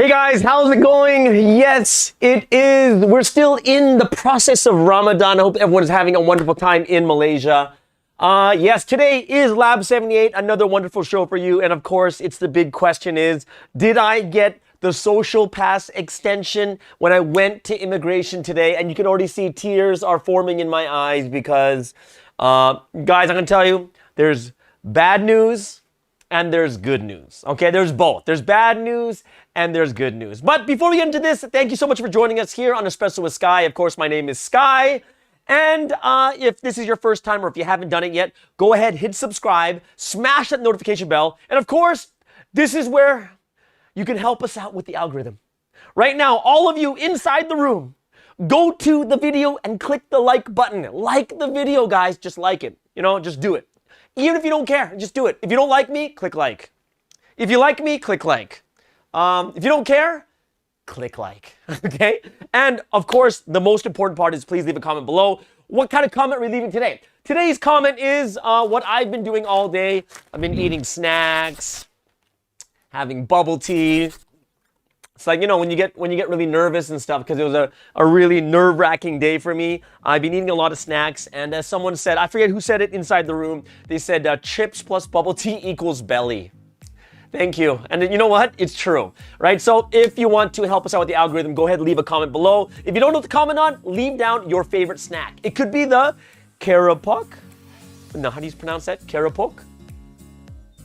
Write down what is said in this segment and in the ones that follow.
Hey guys, how's it going? Yes, it is. We're still in the process of Ramadan. I hope everyone is having a wonderful time in Malaysia. Yes, today is LAB78, another wonderful show for you. And of course, it's the big question is, did I get the social pass extension when I went to immigration today? And you can already see tears are forming in my eyes because, guys, I'm gonna tell you, there's bad news and there's good news. Okay, there's both. There's bad news and there's good news. But before we get into this, thank you so much for joining us here on ESPRESSO with Sky. Of course, my name is Sky. And if this is your first time or if you haven't done it yet, go ahead, hit subscribe, smash that notification bell. And of course, this is where you can help us out with the algorithm. Right now, all of you inside the room, go to the video and click the like button. Like the video, guys. Just like it. You know, just do it. Even if you don't care, just do it. If you don't like me, click like. If you like me, click like. If you don't care, click like, okay? And of course, the most important part is please leave a comment below. What kind of comment are we leaving today? Today's comment is what I've been doing all day. I've been eating snacks, having bubble tea. It's like, you know, when you get really nervous and stuff, because it was a really nerve-wracking day for me. I've been eating a lot of snacks, and as someone said, I forget who said it inside the room, they said chips plus bubble tea equals belly. Thank you. And you know what? It's true, right? So if you want to help us out with the algorithm, go ahead and leave a comment below. If you don't know what to comment on, leave down your favorite snack. It could be the Keropok. No, how do you pronounce that? Keropok?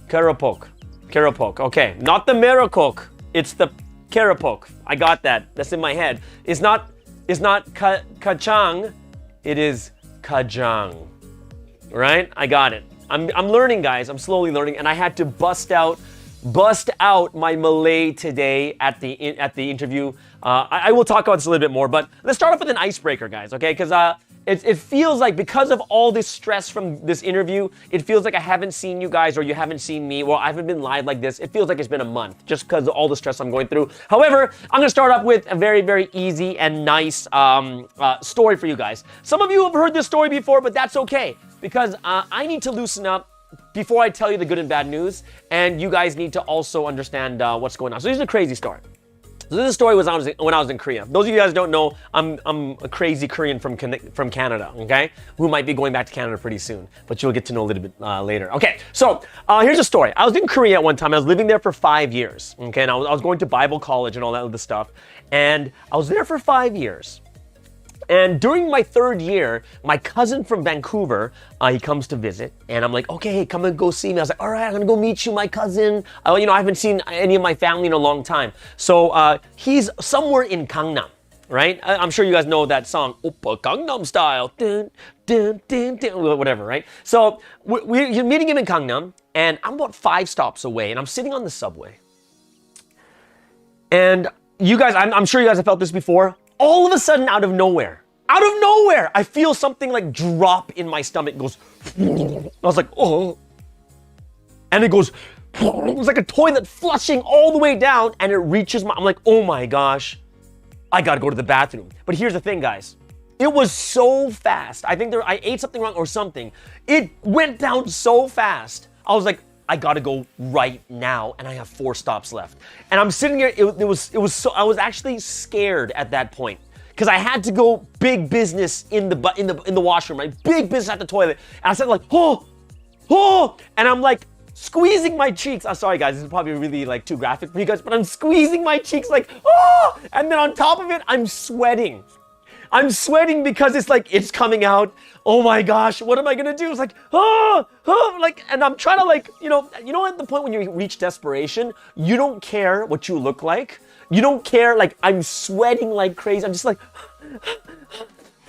Keropok. Keropok. Okay. Not the Merakok. It's the Keropok. I got that. That's in my head. It's not kacang. It is kajang. Right? I got it. I'm learning, guys. I'm slowly learning, and I had to bust out my Malay today at the interview. I will talk about this a little bit more, but let's start off with an icebreaker, guys, okay? Because it feels like because of all this stress from this interview, it feels like I haven't seen you guys or you haven't seen me. Well, I haven't been live like this. It feels like it's been a month just because of all the stress I'm going through. However, I'm going to start off with a very, very easy and nice story for you guys. Some of you have heard this story before, but that's okay because I need to loosen up before I tell you the good and bad news, and you guys need to also understand what's going on. So this is a crazy story. So this story was when I was in Korea. Those of you guys don't know, I'm a crazy Korean from Canada, okay? Who might be going back to Canada pretty soon, but you'll get to know a little bit later. Okay, so here's a story. I was in Korea at one time. I was living there for 5 years, okay? And I was going to Bible college and all that other stuff. And I was there for 5 years. And during my 3rd year, my cousin from Vancouver, he comes to visit, and I'm like, okay, come and go see me. I was like, all right, I'm gonna go meet you, my cousin. You know, I haven't seen any of my family in a long time. So he's somewhere in Gangnam, right? I'm sure you guys know that song, Oppa Gangnam Style, dun, dun, dun, dun, whatever, right? So we're meeting him in Gangnam, and I'm about 5 stops away, and I'm sitting on the subway. And you guys, I'm sure you guys have felt this before. All of a sudden, out of nowhere, I feel something like drop in my stomach. It goes, I was like, oh. And it goes, it was like a toilet flushing all the way down, and it reaches I'm like, oh my gosh, I gotta go to the bathroom. But here's the thing, guys. It was so fast. I think I ate something wrong or something. It went down so fast. I was like, I gotta go right now, and I have 4 stops left. And I'm sitting here. It was so. I was actually scared at that point because I had to go big business in the washroom, right? Big business at the toilet. And I said like, oh, and I'm like squeezing my cheeks. I'm sorry, guys. This is probably really like too graphic for you guys, but I'm squeezing my cheeks like, oh, and then on top of it, I'm sweating. I'm sweating because it's like, it's coming out. Oh my gosh, what am I gonna do? It's like, like, and I'm trying to like, you know at the point when you reach desperation, you don't care what you look like. You don't care, like, I'm sweating like crazy. I'm just like,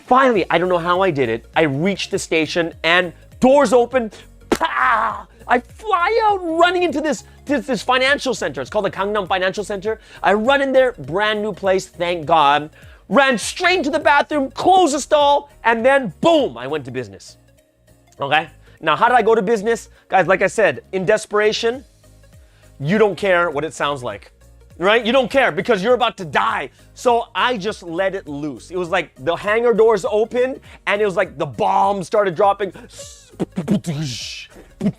finally, I don't know how I did it. I reached the station and doors open, pow! I fly out running into this financial center. It's called the Gangnam Financial Center. I run in there, brand new place, thank God. Ran straight to the bathroom, closed the stall, and then boom, I went to business. Okay? Now, how did I go to business? Guys, like I said, in desperation, you don't care what it sounds like, right? You don't care because you're about to die. So I just let it loose. It was like the hangar doors opened, and it was like the bombs started dropping. and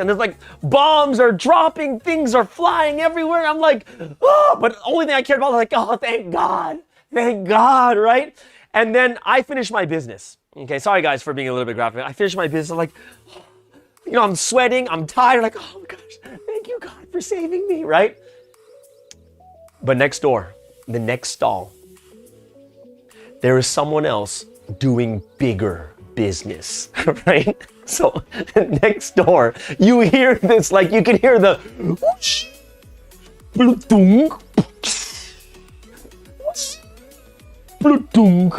it's like bombs are dropping, things are flying everywhere. I'm like, oh, but the only thing I cared about was like, oh, thank God, right? And then I finished my business. Okay, sorry guys for being a little bit graphic. I finished my business, like, you know, I'm sweating, I'm tired, like, oh my gosh, thank you God for saving me, right? But next door, the next stall, there is someone else doing bigger business, right? So next door, you hear this, like you can hear the whoosh, blutung, blutung,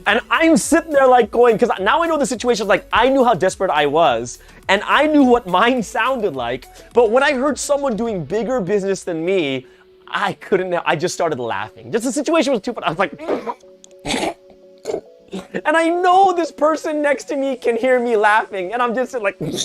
and I'm sitting there like going, because now I know the situation, like I knew how desperate I was, and I knew what mine sounded like, but when I heard someone doing bigger business than me, I just started laughing. Just the situation was too funny. I was like, and I know this person next to me can hear me laughing, and I'm just like, and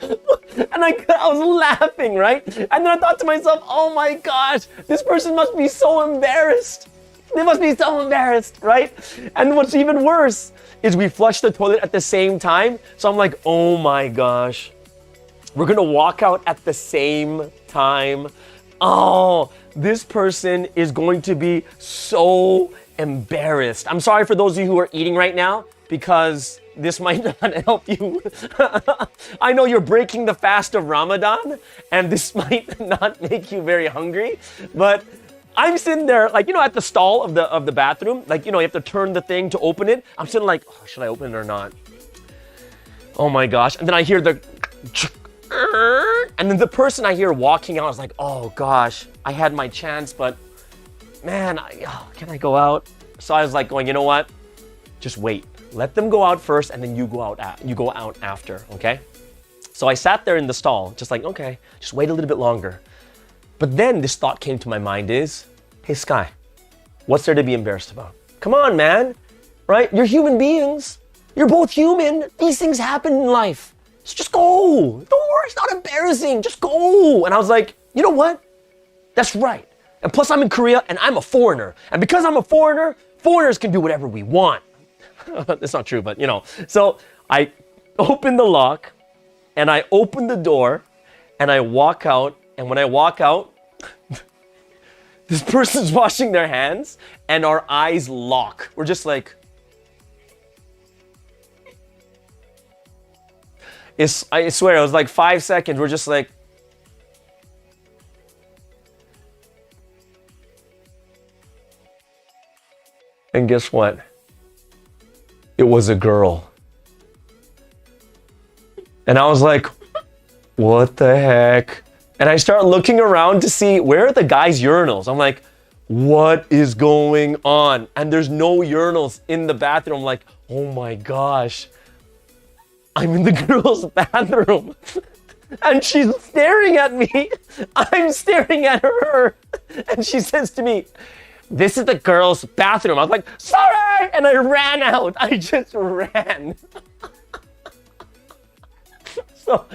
I was laughing, right? And then I thought to myself, oh my gosh, this person must be so embarrassed. They must be so embarrassed, right? And what's even worse is we flushed the toilet at the same time. So I'm like, oh my gosh, we're gonna walk out at the same time. Oh, this person is going to be so embarrassed. I'm sorry for those of you who are eating right now, because this might not help you. I know you're breaking the fast of Ramadan, and this might not make you very hungry, but I'm sitting there, like, you know, at the stall of the bathroom, like, you know, you have to turn the thing to open it. I'm sitting like, oh, should I open it or not? Oh my gosh. And then I hear the, and then the person I hear walking out, I was like, oh gosh, I had my chance, but man, can I go out? So I was like going, you know what? Just wait. Let them go out first, and then you go out after, okay? So I sat there in the stall, just like, okay, just wait a little bit longer. But then this thought came to my mind is, hey Sky, what's there to be embarrassed about? Come on, man, right? You're human beings. You're both human. These things happen in life. So just go. Don't worry, it's not embarrassing. Just go. And I was like, you know what? That's right. And plus I'm in Korea and I'm a foreigner. And because I'm a foreigner, foreigners can do whatever we want. That's not true, but you know. So I open the lock and I open the door and I walk out. And when I walk out, this person's washing their hands and our eyes lock. We're just like, I swear, it was like 5 seconds. We're just like, and guess what? It was a girl. And I was like, what the heck? And I start looking around to see, where are the guys' urinals? I'm like, what is going on? And there's no urinals in the bathroom. I'm like, oh my gosh. I'm in the girl's bathroom. And she's staring at me. I'm staring at her. And she says to me, this is the girl's bathroom. I was like, sorry! And I ran out. I just ran. So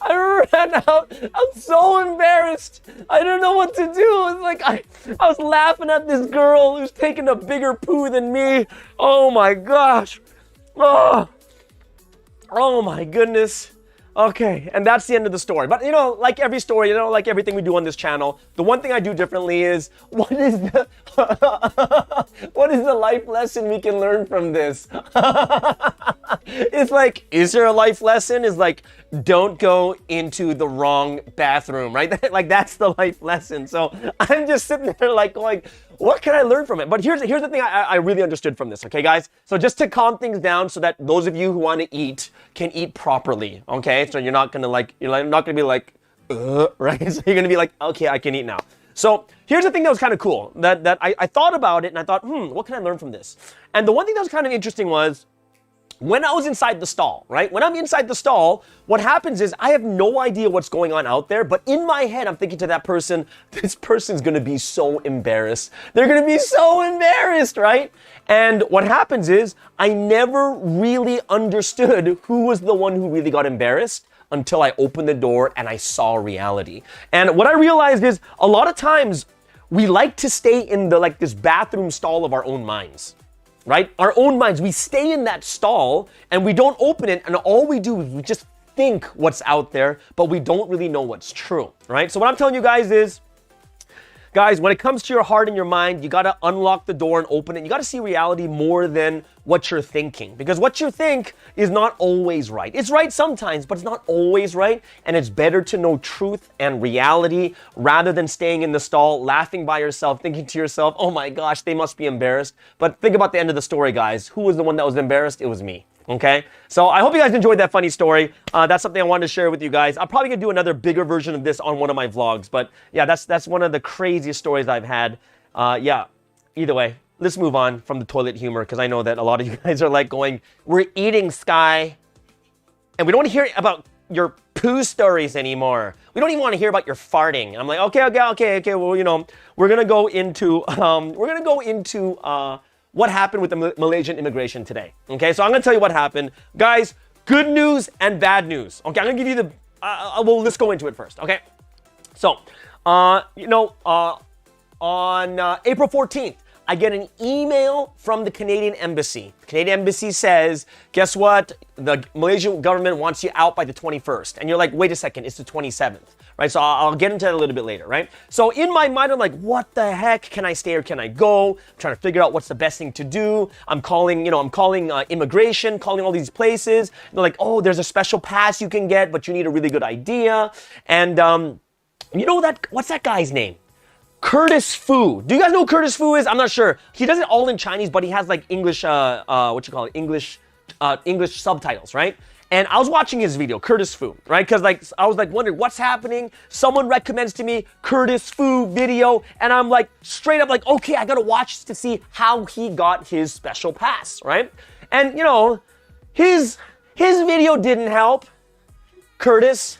I ran out. I'm so embarrassed. I don't know what to do. It's like I was laughing at this girl who's taking a bigger poo than me. Oh my gosh. Oh my goodness. Okay, and that's the end of the story. But you know, like every story, you know, like everything we do on this channel, the one thing I do differently is, what is the life lesson we can learn from this? It's like, is there a life lesson? It's like, don't go into the wrong bathroom, right? Like that's the life lesson. So I'm just sitting there like going, what can I learn from it? But here's the thing I really understood from this, okay, guys? So just to calm things down so that those of you who want to eat can eat properly, okay? So you're not gonna be like, right? So you're gonna be like, okay, I can eat now. So here's the thing that was kind of cool, that I thought about it and I thought, what can I learn from this? And the one thing that was kind of interesting was, when I was inside the stall, right? When I'm inside the stall, what happens is I have no idea what's going on out there, but in my head, I'm thinking to that person, this person's gonna be so embarrassed. They're gonna be so embarrassed, right? And what happens is I never really understood who was the one who really got embarrassed until I opened the door and I saw reality. And what I realized is a lot of times we like to stay in this bathroom stall of our own minds. right? Our own minds, we stay in that stall and we don't open it, and all we do is we just think what's out there, but we don't really know what's true, right? So what I'm telling you guys is, guys, when it comes to your heart and your mind, you got to unlock the door and open it. You got to see reality more than what you're thinking, because what you think is not always right. It's right sometimes, but it's not always right. And it's better to know truth and reality rather than staying in the stall, laughing by yourself, thinking to yourself, oh my gosh, they must be embarrassed. But think about the end of the story, guys. Who was the one that was embarrassed? It was me. Okay, so I hope you guys enjoyed that funny story. That's something I wanted to share with you guys. I'm probably gonna do another bigger version of this on one of my vlogs, but yeah, that's one of the craziest stories I've had. Yeah, either way, let's move on from the toilet humor, because I know that a lot of you guys are like going, we're eating, Sky, and we don't want to hear about your poo stories anymore. We don't even want to hear about your farting. And I'm like, okay. Well, you know, we're gonna go into what happened with the Malaysian immigration today. Okay, so I'm gonna tell you what happened. Guys, good news and bad news. Okay, I'm gonna give you the, well, let's go into it first, okay? So, on April 14th, I get an email from the Canadian Embassy. The Canadian Embassy says, guess what? The Malaysian government wants you out by the 21st. And you're like, wait a second, it's the 27th, right? So I'll get into that a little bit later, right? So in my mind, I'm like, what the heck? Can I stay or can I go? I'm trying to figure out what's the best thing to do. I'm calling immigration, calling all these places. They're like, oh, there's a special pass you can get, but you need a really good idea. And you know that, what's that guy's name? Curtis Fu. Do you guys know who Curtis Fu is? I'm not sure. He does it all in Chinese, but he has like English, English subtitles, right? And I was watching his video, Curtis Fu, right? Because like I was like wondering what's happening. Someone recommends to me Curtis Fu video, and I'm like straight up like, okay, I gotta watch to see how he got his special pass, right? And you know, his video didn't help. Curtis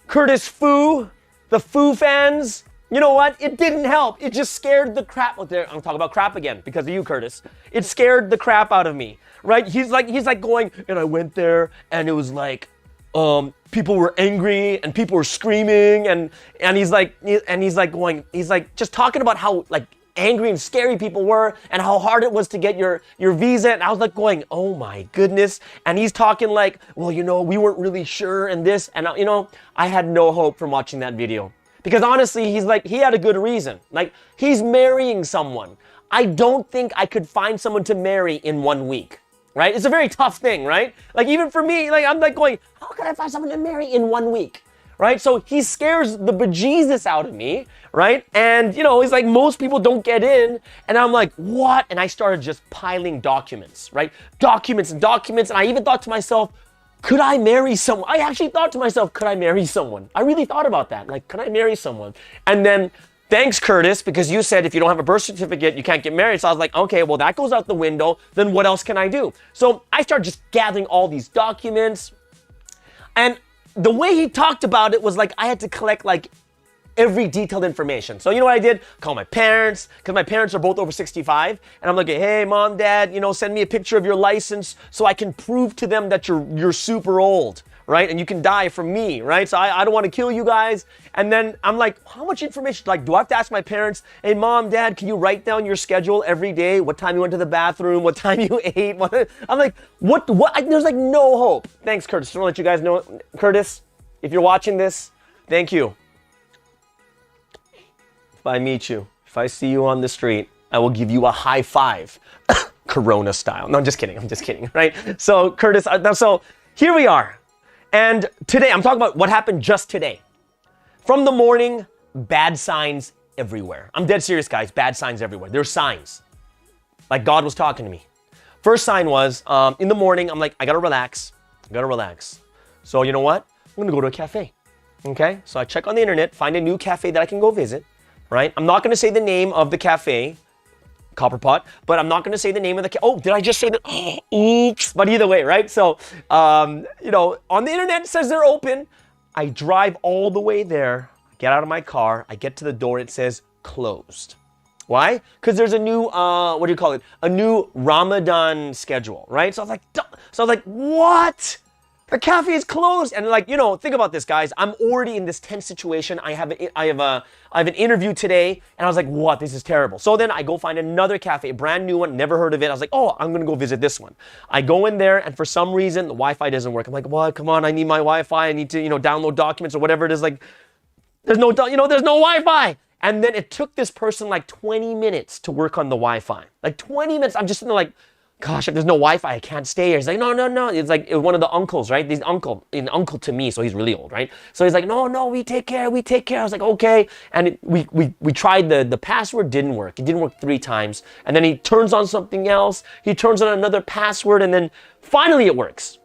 Fu, the Fu fans. You know what? It didn't help. It just scared the crap out there. I'm talking about crap again because of you, Curtis. It scared the crap out of me, right? He's like going, and I went there, and it was like, people were angry and people were screaming, and he's like just talking about how like angry and scary people were and how hard it was to get your visa. And I was like going, oh my goodness. And he's talking like, well, you know, we weren't really sure and this, and you know, I had no hope from watching that video. Because honestly, he's like, he had a good reason. Like, he's marrying someone. I don't think I could find someone to marry in 1 week, right? It's a very tough thing, right? Like, even for me, like, I'm like going, how can I find someone to marry in 1 week, right? So he scares the bejesus out of me, right? And, you know, he's like, most people don't get in. And I'm like, what? And I started just piling documents, right? Documents. And I even thought to myself, could I marry someone? I actually thought to myself, could I marry someone? I really thought about that. Like, could I marry someone? And then, thanks, Curtis, because you said if you don't have a birth certificate, you can't get married. So I was like, okay, well, that goes out the window. Then what else can I do? So I started just gathering all these documents. And the way he talked about it was like I had to collect like every detailed information. So you know what I did? Call my parents, because my parents are both over 65. And I'm like, hey, mom, dad, you know, send me a picture of your license so I can prove to them that you're super old, right? And you can die from me, right? So I don't want to kill you guys. And then I'm like, how much information? Like, do I have to ask my parents, hey, mom, dad, can you write down your schedule every day? What time you went to the bathroom? What time you ate? I'm like, what? There's like no hope. Thanks, Curtis. Just want to let you guys know, Curtis, if you're watching this, thank you. If I meet you, if I see you on the street, I will give you a high five, Corona style. No, I'm just kidding, right? So Curtis, so here we are. And today, I'm talking about what happened just today. From the morning, bad signs everywhere. I'm dead serious, guys, bad signs everywhere. There's signs, like God was talking to me. First sign was, in the morning, I'm like, I gotta relax. So you know what? I'm gonna go to a cafe, okay? So I check on the internet, find a new cafe that I can go visit. Right? I'm not going to say the name of the cafe, Copperpot, but I'm not going to say the name of the oh, did I just say that? Oops. But either way, right? So, you know, on the internet it says they're open. I drive all the way there, get out of my car, I get to the door, it says closed. Why? Because there's a new, what do you call it? A new Ramadan schedule, right? So I was like, what? The cafe is closed. And like, you know, think about this, guys. I'm already in this tense situation. I have an interview today, and I was like, what? This is terrible. So then I go find another cafe, a brand new one, never heard of it. I was like, oh, I'm going to go visit this one. I go in there, and for some reason, the Wi-Fi doesn't work. I'm like, what? Come on, I need my Wi-Fi. I need to, you know, download documents or whatever it is. Like, there's no Wi-Fi. And then it took this person like 20 minutes to work on the Wi-Fi. Like 20 minutes. I'm just sitting there like, gosh, if there's no Wi-Fi, I can't stay here. He's like, no. It's like one of the uncles, right? He's an uncle to me, so he's really old, right? So he's like, no, we take care. I was like, okay. And we tried the password, didn't work. It didn't work 3 times. And then he turns on something else. He turns on another password, and then finally it works.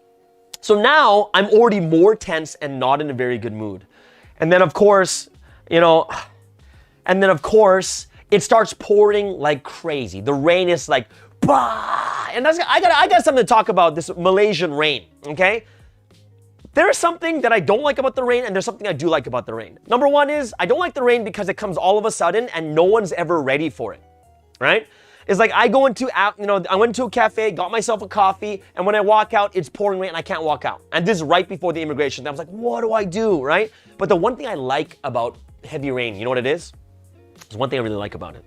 So now I'm already more tense and not in a very good mood. And then of course, you know, it starts pouring like crazy. The rain is like, bah! And I got something to talk about, this Malaysian rain, okay? There's something that I don't like about the rain, and there's something I do like about the rain. Number one is, I don't like the rain because it comes all of a sudden and no one's ever ready for it, right? It's like I went to a cafe, got myself a coffee, and when I walk out, it's pouring rain and I can't walk out. And this is right before the immigration. I was like, what do I do, right? But the one thing I like about heavy rain, you know what it is? There's one thing I really like about it.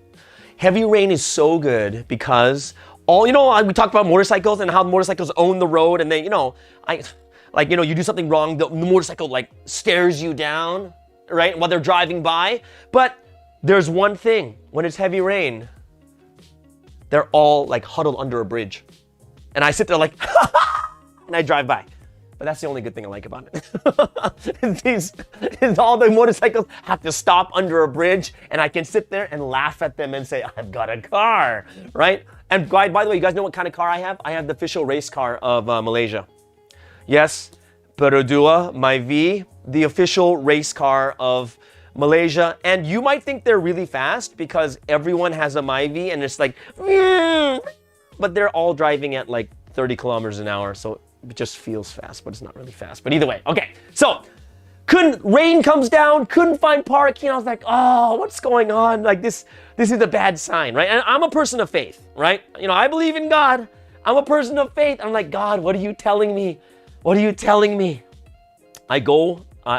Heavy rain is so good because we talked about motorcycles and how motorcycles own the road, and then, you do something wrong, the motorcycle like stares you down, right, while they're driving by. But there's one thing, when it's heavy rain, they're all like huddled under a bridge. And I sit there like, and I drive by. But that's the only good thing I like about it. All the motorcycles have to stop under a bridge, and I can sit there and laugh at them and say, I've got a car, right? And by the way, you guys know what kind of car I have? I have the official race car of Malaysia. Yes, Perodua, my V, the official race car of Malaysia. And you might think they're really fast because everyone has a Myvi and it's like, but they're all driving at like 30 kilometers an hour. So it just feels fast, but it's not really fast. But either way, okay. So rain comes down, couldn't find parking. I was like, oh, what's going on? Like this is a bad sign, right? And I'm a person of faith, right? You know, I believe in God. I'm a person of faith. I'm like, God, what are you telling me? What are you telling me? I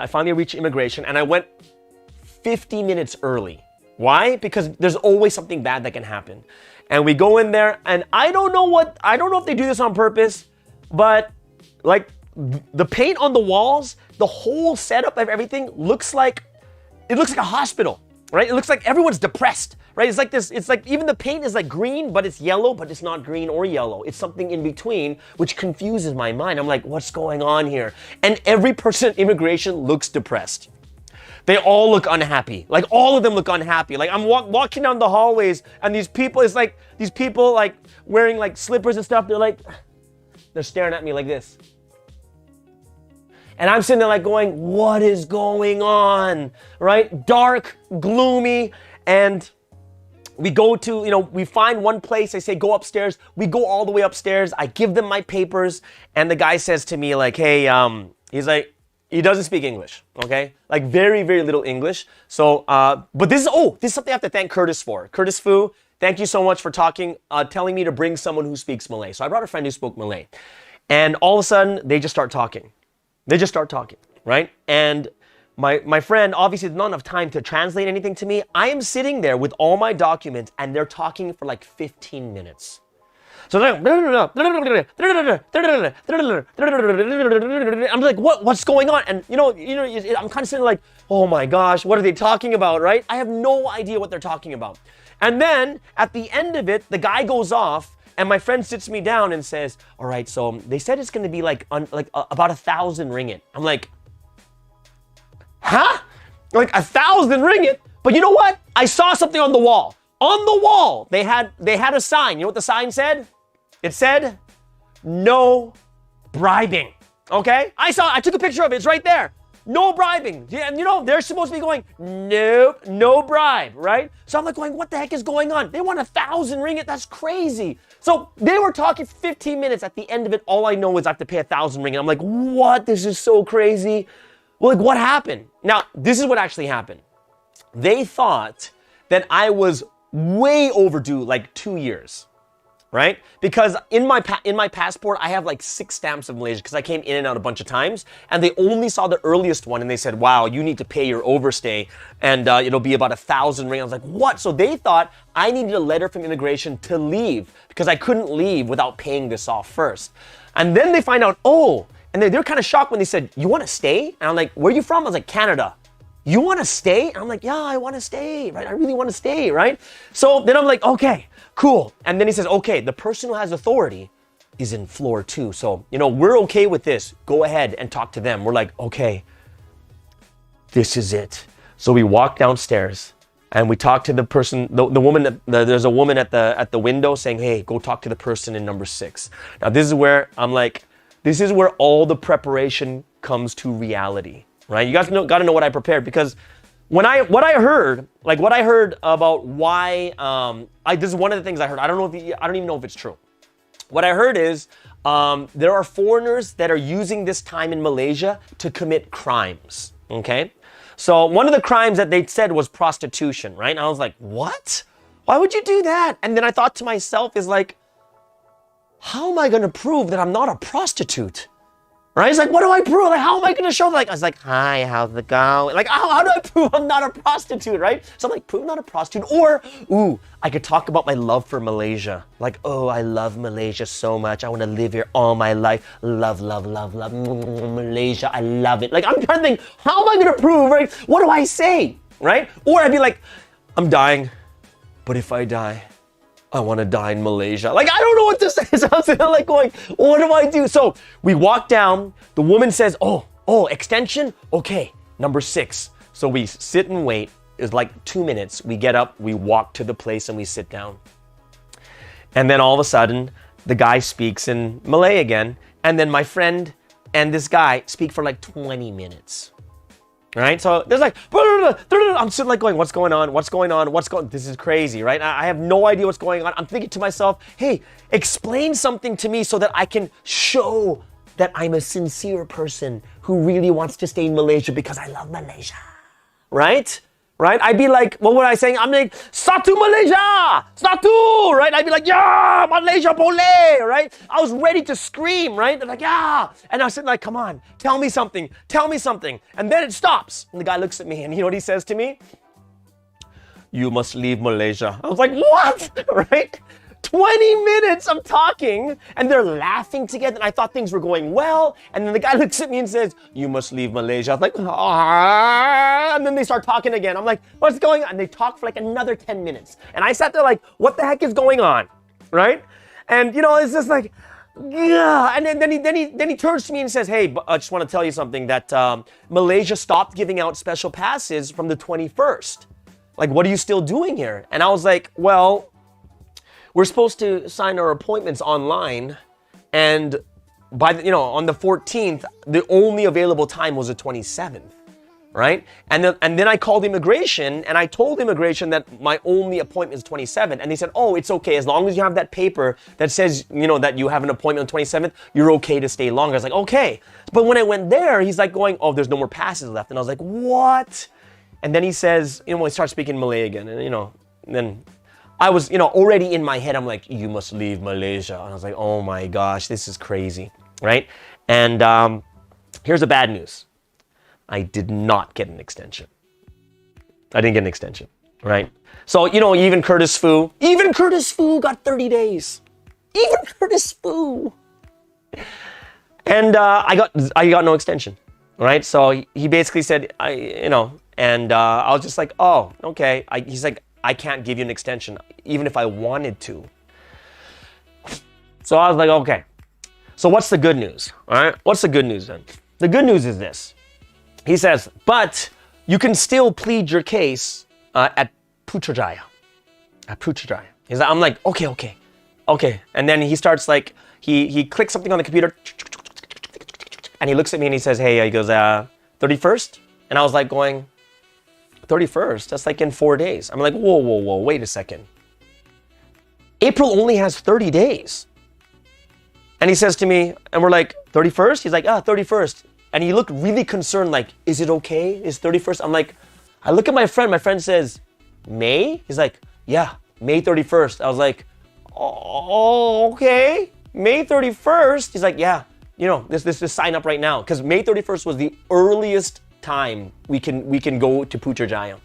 finally reached immigration, and I went 50 minutes early. Why? Because there's always something bad that can happen. And we go in there, and I don't know if they do this on purpose, but like the paint on the walls, the whole setup of everything looks like a hospital, right? It looks like everyone's depressed, right? It's like this, it's like even the paint is like green, but it's yellow, but it's not green or yellow. It's something in between, which confuses my mind. I'm like, what's going on here? And every person at immigration looks depressed. They all look unhappy. Like all of them look unhappy. Like I'm walking down the hallways, and these people like wearing like slippers and stuff. They're staring at me like this. And I'm sitting there like going, what is going on, right? Dark, gloomy, and we go to, we find one place. They say, go upstairs. We go all the way upstairs. I give them my papers, and the guy says to me like, hey, he's like, he doesn't speak English, okay? Like very, very little English. So, but this is something I have to thank Curtis for. Curtis Fu, thank you so much for telling me to bring someone who speaks Malay. So I brought a friend who spoke Malay. And all of a sudden, they just start talking. Right? And my friend obviously did not enough time to translate anything to me. I am sitting there with all my documents, and they're talking for like 15 minutes. So I'm like, what's going on? And I'm kind of sitting like, oh my gosh, what are they talking about, right? I have no idea what they're talking about. And then at the end of it, the guy goes off, and my friend sits me down and says, all right, so they said it's going to be about 1,000 ringgit. I'm like, huh? Like 1,000 ringgit? But you know what? I saw something on the wall. On the wall, they had a sign. You know what the sign said? It said, no bribing. Okay? I took a picture of it. It's right there. No bribing. And they're supposed to be going, nope, no bribe, right? So I'm like going, what the heck is going on? They want 1,000 ringgit. That's crazy. So they were talking 15 minutes. At the end of it, all I know is I have to pay 1,000 ringgit. I'm like, what? This is so crazy. Well, like, what happened? Now, this is what actually happened. They thought that I was way overdue, like 2 years. right? Because in my passport, I have like 6 stamps of Malaysia because I came in and out a bunch of times, and they only saw the earliest one, and they said, wow, you need to pay your overstay, and it'll be about 1,000 ringgit. I was like, what? So they thought I needed a letter from immigration to leave because I couldn't leave without paying this off first. And then they find out, oh, and they're kind of shocked when they said, you want to stay? And I'm like, where are you from? I was like, Canada. You want to stay? And I'm like, yeah, I want to stay, right? I really want to stay, right? So then I'm like, okay, cool. And then he says, okay, the person who has authority is in floor 2. So, we're okay with this. Go ahead and talk to them. We're like, okay, this is it. So we walk downstairs and we talk to the person, the woman, there's a woman at the window saying, hey, go talk to the person in number 6. Now this is where I'm like, this is where all the preparation comes to reality. Right? You guys got to know what I prepared, because what I heard about why this is one of the things I heard. I don't even know if it's true. What I heard is there are foreigners that are using this time in Malaysia to commit crimes. Okay, so one of the crimes that they said was prostitution. Right? And I was like, what? Why would you do that? And then I thought to myself, is like, how am I going to prove that I'm not a prostitute? Right? It's like, what do I prove? Like, how am I going to show? Like, I was like, hi, how's it going? Like, how do I prove I'm not a prostitute, right? So I'm like, prove I'm not a prostitute. Or, ooh, I could talk about my love for Malaysia. Like, oh, I love Malaysia so much. I want to live here all my life. Love, love, love, love Malaysia. I love it. Like, I'm trying to think, how am I going to prove, right? What do I say, right? Or I'd be like, I'm dying, but if I die, I want to die in Malaysia. Like, I don't know what to say. So I'm sitting like going, what do I do? So we walk down. The woman says, oh, extension? Okay, number 6. So we sit and wait. It's like 2 minutes. We get up, we walk to the place, and we sit down. And then all of a sudden, the guy speaks in Malay again. And then my friend and this guy speak for like 20 minutes. Right? So there's like, I'm sitting like going, what's going on? This is crazy, right? I have no idea what's going on. I'm thinking to myself, hey, explain something to me so that I can show that I'm a sincere person who really wants to stay in Malaysia because I love Malaysia. Right? Right? I'd be like, what would I say? I'm like, Satu Malaysia! Satu! Right? I'd be like, yeah, Malaysia boleh! Right? I was ready to scream, right? They're like, yeah! And I was sitting like, come on, tell me something. And then it stops. And the guy looks at me and you know what he says to me? You must leave Malaysia. I was like, what? Right? 20 minutes I'm talking and they're laughing together and I thought things were going well, and then the guy looks at me and says, you must leave Malaysia. I was like, ah, and then they start talking again. I'm like, what's going on? And they talk for like another 10 minutes. And I sat there like, what the heck is going on? Right? And it's just like, yeah. And then he turns to me and says, hey, I just want to tell you something that Malaysia stopped giving out special passes from the 21st. Like, what are you still doing here? And I was like, well, we're supposed to sign our appointments online, and by on the 14th, the only available time was the 27th, right? And then I called immigration and I told immigration that my only appointment is 27th, and they said, oh, it's okay as long as you have that paper that says that you have an appointment on 27th, you're okay to stay longer. I was like, okay. But when I went there, he's like going, oh, there's no more passes left, and I was like, what? And then he says, when he starts speaking Malay again, and then I was, already in my head, I'm like, you must leave Malaysia. And I was like, oh my gosh, this is crazy, right? And here's the bad news. I did not get an extension. I didn't get an extension, right? So, even Curtis Fu got 30 days. Even Curtis Fu. And I got no extension, right? So he basically said, and I was just like, oh, okay. He's like, I can't give you an extension, even if I wanted to. So I was like, okay. So what's the good news? All right. What's the good news then? The good news is this. He says, but you can still plead your case at Putrajaya. At Putrajaya. I'm like, okay. And then he starts like, he clicks something on the computer, and he looks at me and he says, hey, he goes, 31st? And I was like going, 31st? That's like in 4 days. I'm like, whoa, wait a second. April only has 30 days. And he says to me, and we're like, 31st? He's like, 31st. And he looked really concerned, like, is it okay? Is 31st? I'm like, I look at my friend says, May? He's like, yeah, May 31st. I was like, oh, okay. May 31st. He's like, yeah, you know, this sign up right now. Because May 31st was the earliest time we can go to Putrajaya.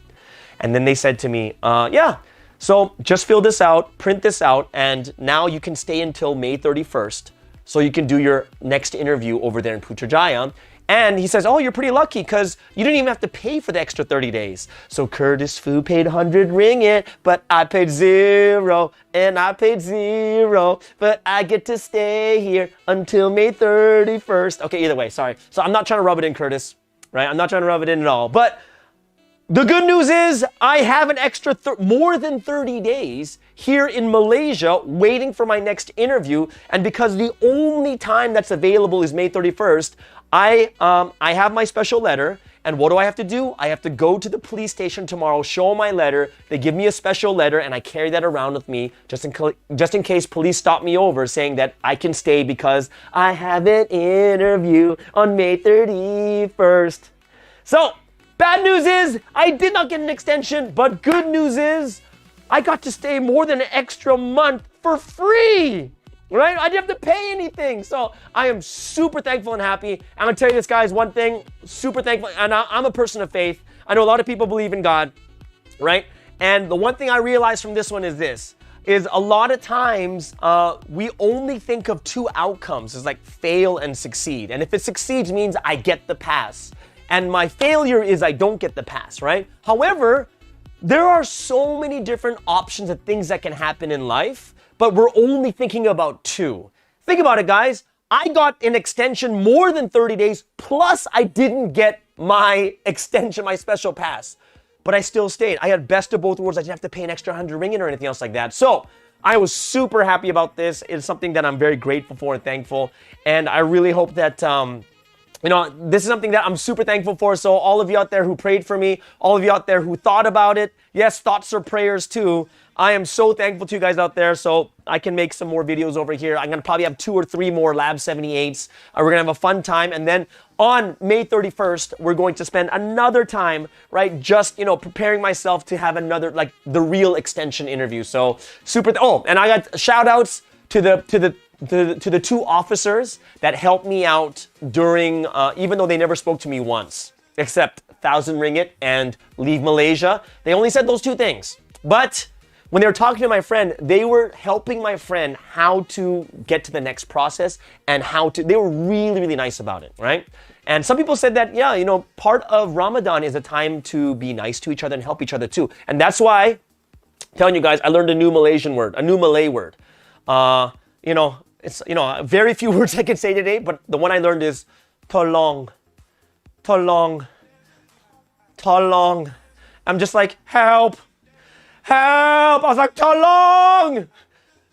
And then they said to me, yeah, so just fill this out, print this out, and now you can stay until May 31st. So you can do your next interview over there in Putrajaya. And he says, oh, you're pretty lucky because you didn't even have to pay for the extra 30 days. So Curtis Fu paid 100 ringgit, but I paid 0, and I paid 0, but I get to stay here until May 31st. Okay, either way, sorry. So I'm not trying to rub it in, Curtis, right? I'm not trying to rub it in at all. But the good news is I have an extra more than 30 days here in Malaysia waiting for my next interview. And because the only time that's available is May 31st, I have my special letter. And what do I have to do? I have to go to the police station tomorrow, show my letter. They give me a special letter, and I carry that around with me just in case police stop me over saying that I can stay because I have an interview on May 31st. So, bad news is I did not get an extension, but good news is I got to stay more than an extra month for free, right? I didn't have to pay anything. So I am super thankful and happy. I'm gonna tell you this, guys, one thing, super thankful. And I'm a person of faith. I know a lot of people believe in God, right? And the one thing I realized from this one is this, is a lot of times we only think of two outcomes, is like fail and succeed. And if it succeeds means I get the pass. And my failure is I don't get the pass, right? However, there are so many different options and things that can happen in life, but we're only thinking about two. Think about it, guys. I got an extension more than 30 days, plus I didn't get my extension, my special pass, but I still stayed. I had best of both worlds. I didn't have to pay an extra 100 ringgit or anything else like that. So I was super happy about this. It's something that I'm very grateful for and thankful. And I really hope that, you know, this is something that I'm super thankful for. So all of you out there who prayed for me, all of you out there who thought about it, yes, thoughts are prayers too. I am so thankful to you guys out there. So I can make some more videos over here. I'm going to probably have 2 or 3 more LAB78s. We're going to have a fun time. And then on May 31st, we're going to spend another time, right, just, you know, preparing myself to have another, like, the real extension interview. So super, oh, and I got shout outs to the 2 officers that helped me out during, even though they never spoke to me once, except 1,000 ringgit and Leave Malaysia. They only said those 2 things. But when they were talking to my friend, they were helping my friend how to get to the next process and how to, they were really, really nice about it, right? And some people said that, yeah, you know, part of Ramadan is a time to be nice to each other and help each other too. And that's why, I'm telling you guys, I learned a new Malaysian word, a new Malay word. You know, it's, you know, very few words I can say today, but the one I learned is tolong, tolong, tolong. I'm just like, help, help. I was like, tolong,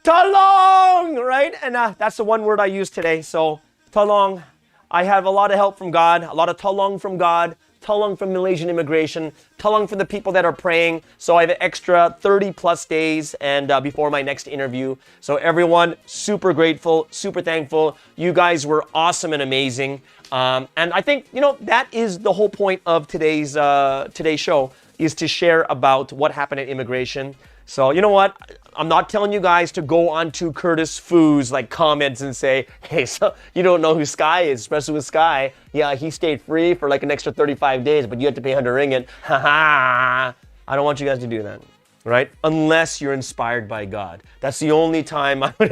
tolong, right? And that's the one word I used today. So tolong. I have a lot of help from God, a lot of tolong from God, tolong from Malaysian Immigration, tolong from the people that are praying. So I have an extra 30 plus days and before my next interview. So everyone, super grateful, super thankful. You guys were awesome and amazing. And I think, you know, that is the whole point of today's show, is to share about what happened at immigration. So you know what? I'm not telling you guys to go onto Curtis Fu's like comments and say, hey, so you don't know who Sky is, Espresso with Sky. Yeah, he stayed free for like an extra 35 days, but you had to pay 100 ringgit. Ha ha. I don't want you guys to do that, right? Unless you're inspired by God. That's the only time I would...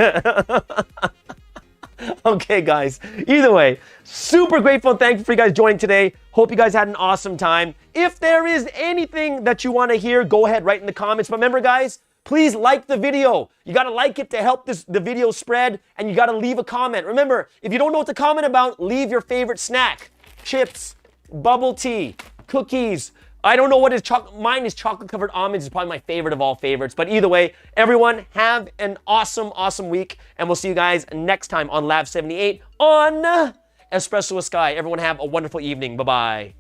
Okay, guys. Either way, super grateful and thankful for you guys joining today. Hope you guys had an awesome time. If there is anything that you want to hear, go ahead, write in the comments. But remember, guys, please like the video. You got to like it to help the video spread, and you got to leave a comment. Remember, if you don't know what to comment about, leave your favorite snack. Chips, bubble tea, cookies. I don't know what is chocolate. Mine is chocolate-covered almonds. It's probably my favorite of all favorites. But either way, everyone, have an awesome, awesome week. And we'll see you guys next time on LAB78 on Espresso with Sky. Everyone have a wonderful evening. Bye-bye.